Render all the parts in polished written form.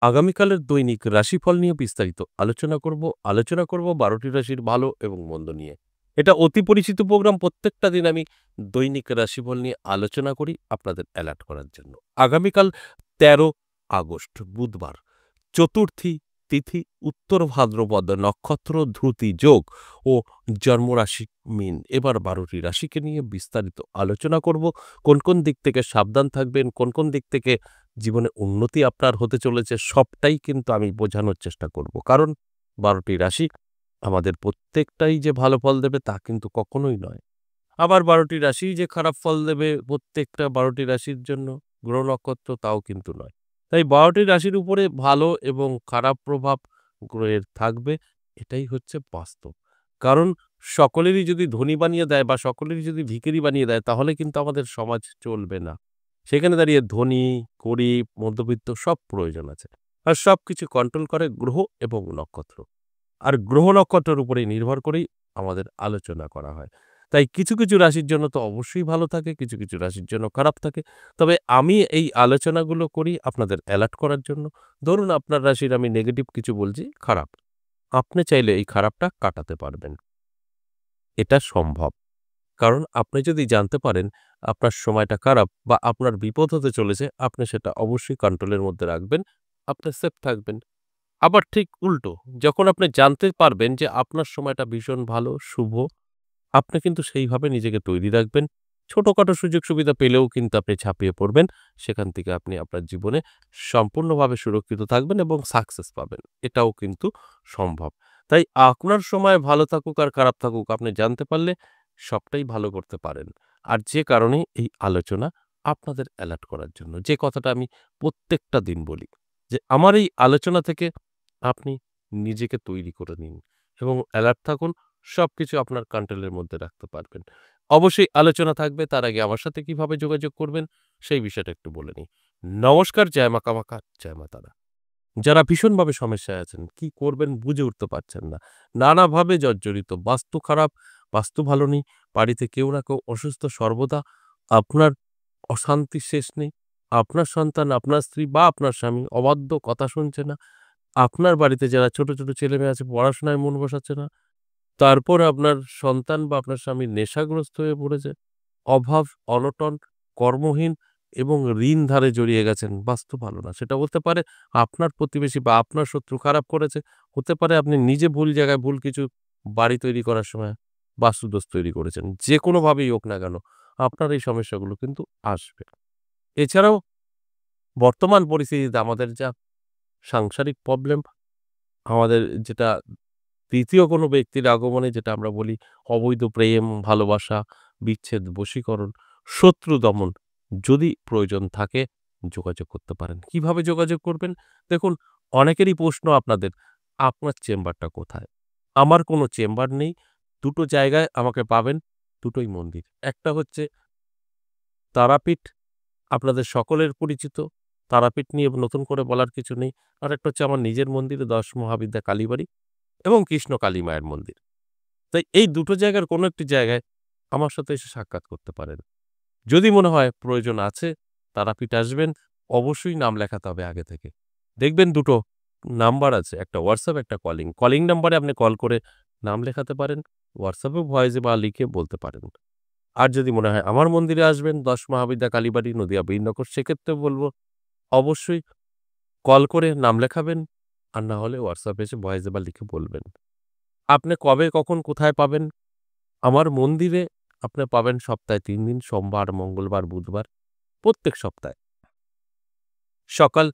আগামীকালের দৈনিক রাশিফল নিয়ে বিস্তারিত আলোচনা করব ১২টি রাশির ভালো এবং মন্দ নিয়ে। এটা অতি পরিচিত প্রোগ্রাম। প্রত্যেকটা দিন আমি দৈনিক রাশিফল নিয়ে আলোচনা করি আপনাদের অ্যালার্ট করার জন্য। আগামীকাল ১৩ আগস্ট বুধবার, চতুর্থী তিথি, উত্তর ভাদ্রপদ নক্ষত্র, ধ্রুতি যোগ ও জন্মরাশি মীন। এবার ১২টি রাশিকে নিয়ে বিস্তারিত আলোচনা করব। কোন কোন দিক থেকে সাবধান থাকবেন, কোন কোন দিক থেকে জীবনে উন্নতি আপনার হতে চলেছে, সবটাই কিন্তু আমি বোঝানোর চেষ্টা করব। কারণ ১২টি রাশি আমাদের প্রত্যেকটাই যে ভালো ফল দেবে তা কিন্তু কখনোই নয়। আবার ১২টি রাশিই যে খারাপ ফল দেবে প্রত্যেকটা ১২টি রাশির জন্য গ্রহ নক্ষত্র তাও কিন্তু নয়। তাই ১২টি রাশির উপরে ভালো এবং খারাপ প্রভাব গ্রহের থাকবে, এটাই হচ্ছে বাস্তব। কারণ সকলেরই যদি ধনী বানিয়ে দেয় বা সকলেরই যদি ভিখিরি বানিয়ে দেয় তাহলে কিন্তু আমাদের সমাজ চলবে না। সেখানে দাঁড়িয়ে ধনী, গরিব, মধ্যবিত্ত সব প্রয়োজন আছে। আর সবকিছু কন্ট্রোল করে গ্রহ এবং নক্ষত্র। আর গ্রহ নক্ষত্রের উপরেই নির্ভর করেই আমাদের আলোচনা করা হয়। তাই কিছু, কিছু রাশির জন্য তো অবশ্যই ভালো থাকে, কিছু, কিছু রাশির জন্য খারাপ থাকে। তবে আমি এই আলোচনাগুলো করি আপনাদের অ্যালার্ট করার জন্য। ধরুন আপনার রাশির আমি নেগেটিভ কিছু বলছি, খারাপ। আপনি চাইলে এই খারাপটা কাটাতে পারবেন। এটা সম্ভব। কারণ আপনি যদি জানতে পারেন আপনার সময়টা খারাপ বা আপনার বিপদ হতে চলেছে, আপনি সেটা অবশ্যই কন্ট্রোলের মধ্যে রাখবেন। আপনি সেফ থাকবেন। আবার ঠিক উল্টো, যখন আপনি জানতে পারবেন যে আপনার সময়টা ভীষণ ভালো, শুভ, আপনি কিন্তু সেইভাবে নিজেকে তৈরি রাখবেন। ছোটখাটো সুযোগ সুবিধা পেলেও কিন্তু আপনি ঝাঁপিয়ে পড়বেন। সেখান থেকে আপনি আপনার জীবনে সম্পূর্ণভাবে সুরক্ষিত থাকবেন এবং সাকসেস পাবেন। এটাও কিন্তু সম্ভব। তাই আপনার সময় ভালো থাকুক আর খারাপ থাকুক, আপনি জানতে পারলে সবটাই ভালো করতে পারেন। আর যে কারণে এই আলোচনা আপনাদের অ্যালার্ট করার জন্য। যে কথাটা আমি প্রত্যেকটা দিন বলি যে, আমার এই আলোচনা থেকে আপনি নিজেকে তৈরি করে নিন এবং অ্যালার্ট থাকুন। সবকিছু আপনার কন্ট্রোলের মধ্যে রাখতে পারবেন। অবশ্যই আলোচনা থাকবে। তার আগে আমার সাথে কিভাবে যোগাযোগ করবেন সেই বিষয়টা একটু বলে নিই। নমস্কার, জয় মা কামাখ্যা, জয় মা তারা। যারা ভীষণভাবে সমস্যায় আছেন, কি করবেন বুঝে উঠতে পারছেন না। নানাভাবে জর্জরিত। বাস্তু খারাপ, বাস্তু ভালো নেই। বাড়িতে কেউ না কেউ অসুস্থ সর্বদা। আপনার অশান্তির শেষ নেই। আপনার সন্তান, আপনার স্ত্রী বা আপনার স্বামী অবাধ্য, কথা শুনছে না। আপনার বাড়িতে যারা ছোট, ছোট ছেলেমেয়ে আছে পড়াশোনায় মন বসাচ্ছে না। তারপর আপনার সন্তান বা আপনার স্বামী নেশাগ্রস্ত হয়ে পড়েছে। অভাব, অনটন, কর্মহীন এবং ঋণ ধারে জড়িয়ে গেছেন। বাস্তু ভালো না। সেটা হতে পারে আপনার প্রতিবেশী বা আপনার শত্রু খারাপ করেছে। হতে পারে আপনি নিজে ভুল জায়গায় ভুল কিছু বাড়ি তৈরি করার সময় বাস্তুদোষ তৈরি করেছেন। যেকোনোভাবেই হোক না কেন, আপনার এই সমস্যাগুলো কিন্তু আসবে। এছাড়াও বর্তমান পরিস্থিতিতে আমাদের যা সাংসারিক প্রবলেম, আমাদের যেটা ৩য় কোনো ব্যক্তির আগমনে যেটা আমরা বলি অবৈধ প্রেম, ভালোবাসা, বিচ্ছেদ, বশীকরণ, শত্রু দমন, যদি প্রয়োজন থাকে যোগাযোগ করতে পারেন। কিভাবে যোগাযোগ করবেন? দেখুন, অনেকেরই প্রশ্ন আপনাদের, আপনার চেম্বারটা কোথায়? আমার কোনো চেম্বার নেই। ২ টো জায়গায় আমাকে পাবেন, দুটোই মন্দির। একটা হচ্ছে তারাপীঠ, আপনাদের সকলের পরিচিত। তারাপীঠ নিয়ে নতুন করে বলার কিছু নেই। আরেকটা হচ্ছে আমার নিজের মন্দির ১০ মহাবিদ্যা কালীবাড়ি এবং কৃষ্ণ কালী মায়ের মন্দির। তাই এই দুটো জায়গার কোনো একটি জায়গায় আমার সাথে এসে সাক্ষাৎ করতে পারেন। যদি মনে হয় প্রয়োজন আছে, তারাপীঠ আসবেন, অবশ্যই নাম লেখাতে হবে আগে থেকে। দেখবেন দুটো নাম্বার আছে, একটা WhatsApp, একটা কলিং। কলিং নাম্বারে আপনি কল করে নাম লেখাতে পারেন। WhatsApp এও ভয়েসে বা লিখে বলতে পারেন। আর যদি মনে হয় আমার মন্দিরে আসবেন ১০ মহাবিদ্যা কালীবাড়ি, নদিয়া বীরনগর, সেক্ষেত্রে বলব অবশ্যই কল করে নাম লেখাবেন। আর না হলে WhatsApp এ এসে ভয়েসে বা লিখে বলবেন। আপনি কবে, কখন, কোথায় পাবেন? আমার মন্দিরে আপনি পাবেন সপ্তাহে ৩ দিন, সোমবার, মঙ্গলবার, বুধবার, প্রত্যেক সপ্তাহে। সকাল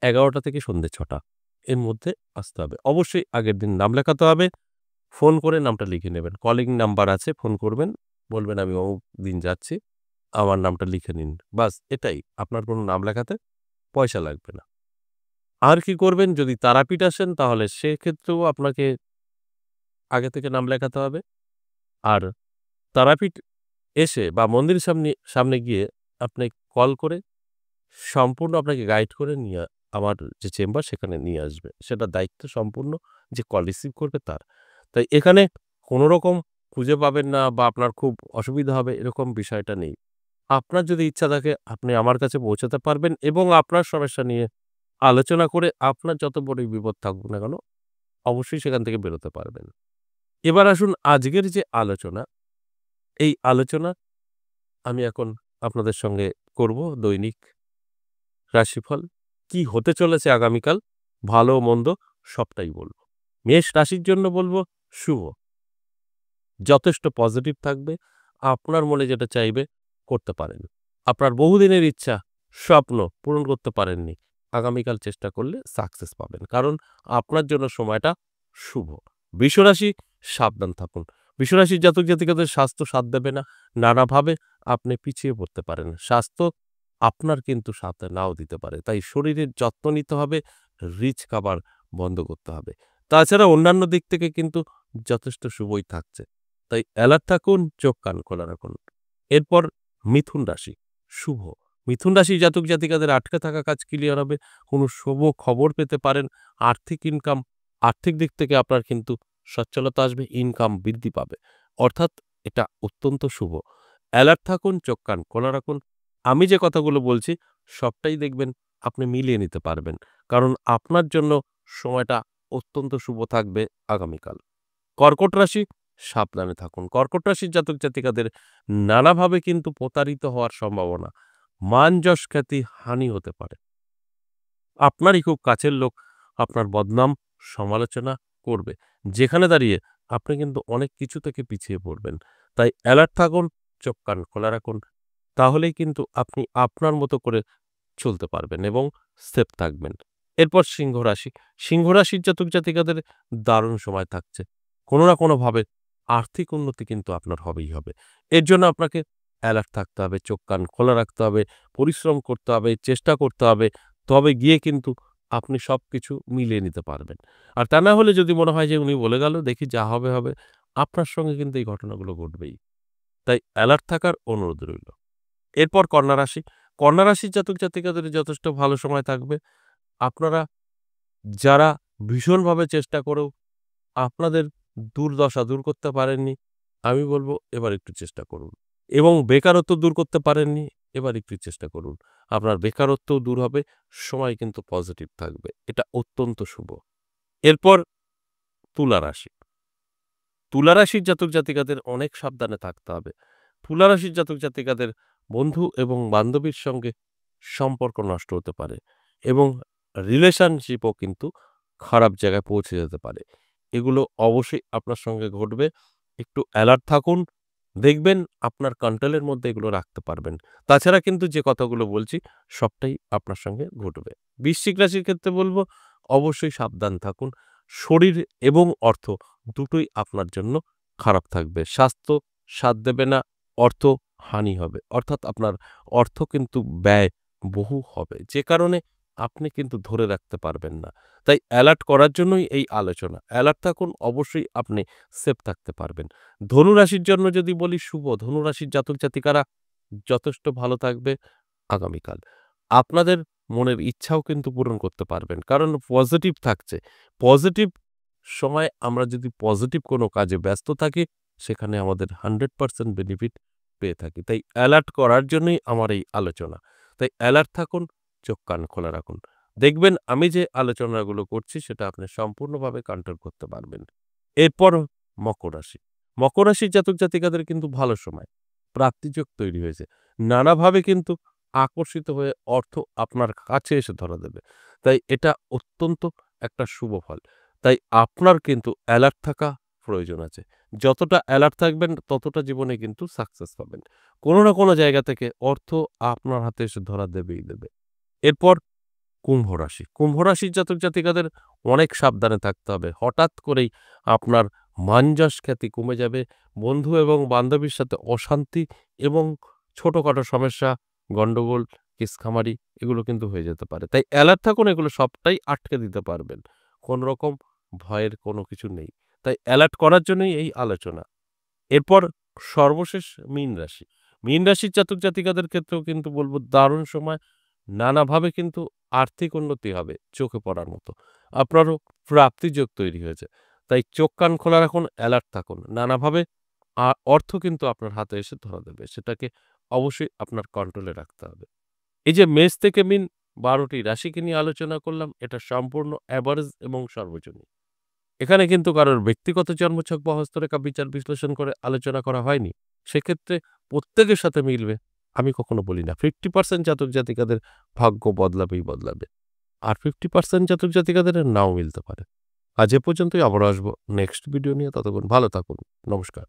১১টা থেকে সন্ধ্যে ৬টা এর মধ্যে আসতে হবে। অবশ্যই আগের দিন নাম লেখাতে হবে। ফোন করে নামটা লিখে নেবেন। কলিং নাম্বার আছে, ফোন করবেন। বলবেন আমি অমুক দিন যাচ্ছি। আমার নামটা লিখে নিন। বাস এটাই। আপনার কোনো নাম লেখাতে পয়সা লাগবে না। আর কি করবেন? যদি তারাপীঠ আসেন তাহলে সেক্ষেত্রেও আপনাকে আগে থেকে নাম লেখাতে হবে। আর তারাপীঠ এসে বা মন্দিরের সামনে গিয়ে আপনি কল করে সম্পূর্ণ আপনাকে গাইড করে নিয়ে আমার যে চেম্বার সেখানে নিয়ে আসবে। সেটার দায়িত্ব সম্পূর্ণ যে কল রিসিভ করবে তার। তাই এখানে কোনো রকম খুঁজে পাবেন না বা আপনার খুব অসুবিধা হবে এরকম বিষয়টা নেই। আপনার যদি ইচ্ছা থাকে আপনি আমার কাছে পৌঁছাতে পারবেন এবং আপনার সমস্যা নিয়ে আলোচনা করে আপনার যত বড়ই বিপদ থাকুক না কেন, অবশ্যই সেখান থেকে বেরোতে পারবেন। এবার আসুন আজকের যে আলোচনা, এই আলোচনা আমি এখন আপনাদের সঙ্গে করব দৈনিক রাশিফল। কি হতে চলেছে আগামীকাল, ভালো মন্দ সবটাই বলব। মেষ রাশির জন্য বলব শুভ। যথেষ্ট পজিটিভ থাকবে। আপনার মনে যেটা চাইবে করতে পারেন। আপনার বহুদিনের ইচ্ছা, স্বপ্ন পূরণ করতে পারেননি। আগামীকাল চেষ্টা করলে সাকসেস পাবেন। কারণ আপনার জন্য সময়টা শুভ। বৃষরাশি সাবধান থাকুন। বৃষরাশির জাতক জাতিকাদের স্বাস্থ্য সাথ দেবে না। নানাভাবে আপনি পিছিয়ে পড়তে পারেন। স্বাস্থ্য আপনার কিন্তু সাথ নাও দিতে পারে। তাই শরীরের যত্ন নিতে হবে, রিচ খাবার বন্ধ করতে হবে। তাছাড়া অন্যান্য দিক থেকে কিন্তু যথেষ্ট শুভই থাকছে। তাই অ্যালার্ট থাকুন, চোখ কান খোলা রাখুন। এরপর মিথুন রাশি, শুভ। মিথুন রাশির জাতক জাতিকাদের আটকে থাকা কাজ ক্লিয়ার হবে। কোনো শুভ খবর পেতে পারেন। আর্থিক ইনকাম, আর্থিক দিক থেকে আপনার কিন্তু সচ্ছলতা আসবে, ইনকাম বৃদ্ধি পাবে। অর্থাৎ এটা অত্যন্ত শুভ। অ্যালার্ট থাকুন, চোখ কান খোলা রাখুন। আমি যে কথাগুলো বলছি সবটাই দেখবেন আপনি মিলিয়ে নিতে পারবেন। কারণ আপনার জন্য সময়টা অত্যন্ত শুভ থাকবে আগামীকাল। কর্কট রাশি, সাবধানে থাকুন। কর্কট রাশির জাতক জাতিকাদের নানাভাবে কিন্তু প্রতারিত হওয়ার সম্ভাবনা, মান যশ খ্যাতি হানি হতে পারে। আপনারই খুব কাছের লোক আপনার বদনাম সমালোচনা করবে, যেখানে দাঁড়িয়ে আপনি কিন্তু অনেক কিছু থেকে পিছিয়ে পড়বেন। তাই অ্যালার্ট থাকুন, চোখ কান খোলা রাখুন। তাহলেই কিন্তু আপনি আপনার মতো করে চলতে পারবেন এবং সেফ থাকবেন। এরপর সিংহ রাশি। সিংহ রাশির জাতক জাতিকাদের দারুণ সময় থাকছে। কোনো না কোনোভাবে আর্থিক উন্নতি কিন্তু আপনার হবেই হবে। এর জন্য আপনাকে অ্যালার্ট থাকতে হবে, চোখ কান খোলা রাখতে হবে, পরিশ্রম করতে হবে, চেষ্টা করতে হবে। তবে গিয়ে কিন্তু আপনি সবকিছু মিলিয়ে নিতে পারবেন। আর তা না হলে যদি মনে হয় যে উনি বলে গেল, দেখি যা হবে হবে, আপনার সঙ্গে কিন্তু এই ঘটনাগুলো ঘটবেই। তাই অ্যালার্ট থাকার অনুরোধ রইল। এরপর কন্যা রাশি। কন্যা রাশির জাতক জাতিকাদের যথেষ্ট ভালো সময় থাকবে। আপনারা যারা ভীষণভাবে চেষ্টা করেও আপনাদের দুর্দশা দূর করতে পারেননি, আমি বলব এবার একটু চেষ্টা করুন। এবং বেকারত্ব দূর করতে পারেননি, এবার একটু চেষ্টা করুন। আপনার বেকারত্বও দূর হবে, সময় কিন্তু পজিটিভ থাকবে। এটা অত্যন্ত শুভ। এরপর তুলা রাশি। তুলা রাশির জাতক জাতিকাদের অনেক সাবধানে থাকতে হবে। তুলা রাশির জাতক জাতিকাদের বন্ধু এবং বান্ধবীর সঙ্গে সম্পর্ক নষ্ট হতে পারে এবং রিলেশনশিপও কিন্তু খারাপ জায়গায় পৌঁছে যেতে পারে। এগুলো অবশ্যই আপনার সঙ্গে ঘটবে। একটু অ্যালার্ট থাকুন। দেখবেন আপনার কন্ট্রোলের মধ্যে এগুলো রাখতে পারবেন। তাছাড়া কিন্তু যে কথাগুলো বলছি সবটাই আপনার সঙ্গে ঘটবে। বৃশ্চিক রাশির ক্ষেত্রে বলব অবশ্যই সাবধান থাকুন। শরীর এবং অর্থ দুটোই আপনার জন্য খারাপ থাকবে। স্বাস্থ্য সাথ দেবে না, অর্থ হানি হবে। অর্থাৎ আপনার অর্থ কিন্তু ব্যয় বহু হবে। যে কারণে আপনি কিন্তু ধরে রাখতে পারবেন না। তাই অ্যালার্ট করার জন্যই এই আলোচনা। অ্যালার্ট থাকুন, অবশ্যই আপনি সেফ থাকতে পারবেন। ধনুরাশির জন্য যদি বলি শুভ, ধনুরাশির জাতক জাতিকারা যথেষ্ট ভালো থাকবে আগামীকাল। আপনাদের মনের ইচ্ছাও কিন্তু পূরণ করতে পারবেন। কারণ পজিটিভ থাকছে। পজিটিভ সময়ে আমরা যদি পজিটিভ কোনো কাজে ব্যস্ত থাকি, সেখানে আমাদের 100% বেনিফিট পেয়ে থাকি। তাই অ্যালার্ট করার জন্যই আমার এই আলোচনা। তাই অ্যালার্ট থাকুন, চোখ কান খোলা রাখুন। দেখবেন আমি যে আলোচনাগুলো করছি সেটা আপনি সম্পূর্ণভাবে কন্ট্রোল করতে পারবেন। এরপর মকর রাশি। মকর রাশির জাতক জাতিকাদের কিন্তু ভালো সময়। প্রাপ্তিযোগ তৈরি হয়েছে। নানাভাবে কিন্তু আকর্ষিত হয়ে অর্থ আপনার কাছে এসে ধরা দেবে। তাই এটা অত্যন্ত একটা শুভ ফল। তাই আপনার কিন্তু অ্যালার্ট থাকা প্রয়োজন আছে। যতটা অ্যালার্ট থাকবেন ততটা জীবনে কিন্তু সাকসেস পাবেন। কোনো না কোনো জায়গা থেকে অর্থ আপনার হাতে এসে ধরা দেবেই দেবে। এরপর কুম্ভ রাশি। কুম্ভ রাশির জাতক জাতিকাদের অনেক সাবধানে থাকতে হবে। হঠাৎ করেই আপনার মান-যশ খ্যাতি কমে যাবে। বন্ধু এবং বান্ধবীর সাথে অশান্তি এবং ছোটখাটো সমস্যা, গন্ডগোল, কেস-খামারি এগুলো কিন্তু হয়ে যেতে পারে। তাই অ্যালার্ট থাকুন, এগুলো সবটাই আটকে দিতে পারবেন। কোনো রকম ভয়ের কোনো কিছু নেই। তাই অ্যালার্ট করার জন্যই এই আলোচনা। এরপর সর্বশেষ মীন রাশি। মীন রাশির জাতক জাতিকাদের ক্ষেত্রেও কিন্তু বলব দারুণ সময়। নানাভাবে কিন্তু আর্থিক উন্নতি হবে চোখে পড়ার মতো। আপনারও প্রাপ্তিযোগ তৈরি হয়েছে। তাই চোখ কান খোলা রাখুন, অ্যালার্ট থাকুন। নানাভাবে অর্থ কিন্তু আপনার হাতে এসে ধরা দেবে। সেটাকে অবশ্যই আপনার কন্ট্রোলে রাখতে হবে। এই যে মেষ থেকে মীন 12টি রাশিকে নিয়ে আলোচনা করলাম। এটা সম্পূর্ণ এভারেজ এবং সর্বজনীন। এখানে কিন্তু কারোর ব্যক্তিগত জন্মছক বা হস্তরেখা বিচার বিশ্লেষণ করে আলোচনা করা হয়নি। সেক্ষেত্রে প্রত্যেকের সাথে মিলবে আমি কখনো বলি না। 50% জাতক জাতিকাদের ভাগ্য বদলাবেই বদলাবে। আর 50% জাতক জাতিকাদের নাও মিলতে পারে। আজ এ পর্যন্তই, আবারও আসবো নেক্সট ভিডিও নিয়ে। ততক্ষণ ভালো থাকুন। নমস্কার।